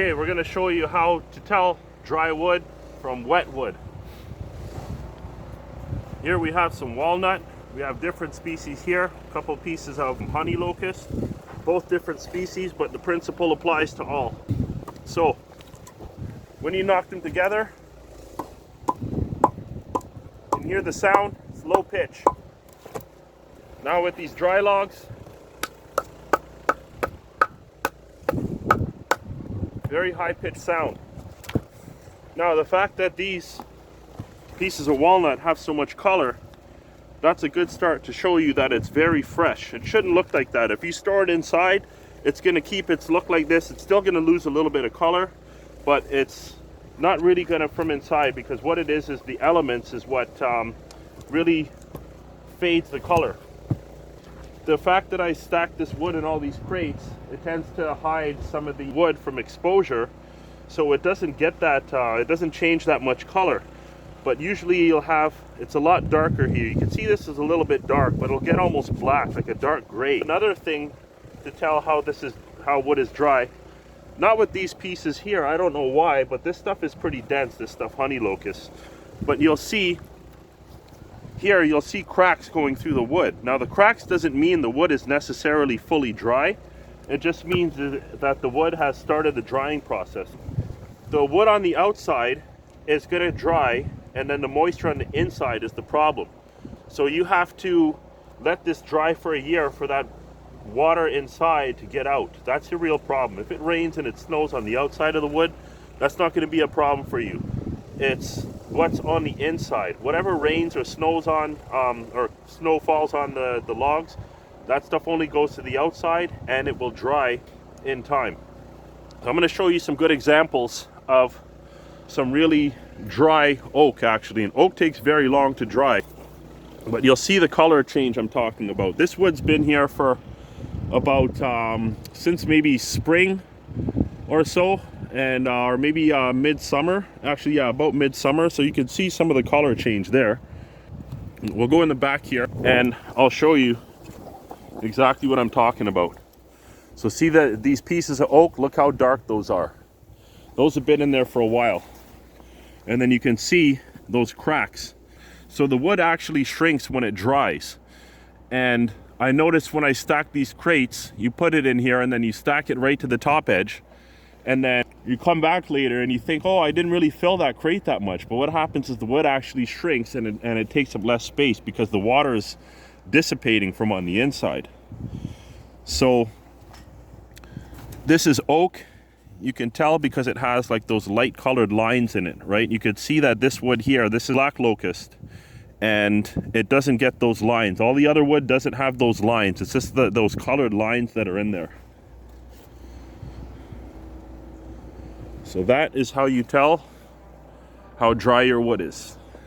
Okay, we're going to show you how to tell dry wood from wet wood. Here we have some walnut. We have different species here. A couple pieces of honey locust. Both different species, but the principle applies to all. So, when you knock them together, you can hear the sound. It's low pitch. Now with these dry logs, very high pitched sound. Now the fact that these pieces of walnut have so much color, that's a good start to show you that it's very fresh. It shouldn't look like that. If you store it inside, it's going to keep its look like this. It's still going to lose a little bit of color, but it's not really going to from inside, because what it is the elements is what really fades the color. The fact that I stacked this wood in all these crates, it tends to hide some of the wood from exposure, so it doesn't get that, it doesn't change that much color. But usually you'll have, it's a lot darker here. You can see this is a little bit dark, but it'll get almost black, like a dark gray. Another thing to tell how wood is dry, not with these pieces here, I don't know why, but this stuff is pretty dense, this stuff, honey locust. But you'll see here, you'll see cracks going through the wood. Now the cracks doesn't mean the wood is necessarily fully dry. It just means that the wood has started the drying process. The wood on the outside is going to dry, and then the moisture on the inside is the problem. So you have to let this dry for a year for that water inside to get out. That's the real problem. If it rains and it snows on the outside of the wood, that's not going to be a problem for you. It's what's on the inside. Whatever rains or snows on, or snow falls on the logs, that stuff only goes to the outside and it will dry in time. So I'm going to show you some good examples of some really dry oak, actually. And oak takes very long to dry, but you'll see the color change I'm talking about. This wood's been here for about since maybe spring or so, and or maybe midsummer. Actually, yeah, about midsummer. So you can see some of the color change there. We'll go in the back here and I'll show you exactly what I'm talking about. So see that these pieces of oak, look how dark those are. Those have been in there for a while. And then you can see those cracks. So the wood actually shrinks when it dries. And I noticed when I stack these crates, you put it in here and then you stack it right to the top edge. And then you come back later and you think, oh, I didn't really fill that crate that much. But what happens is the wood actually shrinks and it takes up less space because the water is dissipating from on the inside. So this is oak. You can tell because it has like those light colored lines in it, right? You could see that this wood here, this is black locust, and it doesn't get those lines. All the other wood doesn't have those lines. It's just those colored lines that are in there. So that is how you tell how dry your wood is.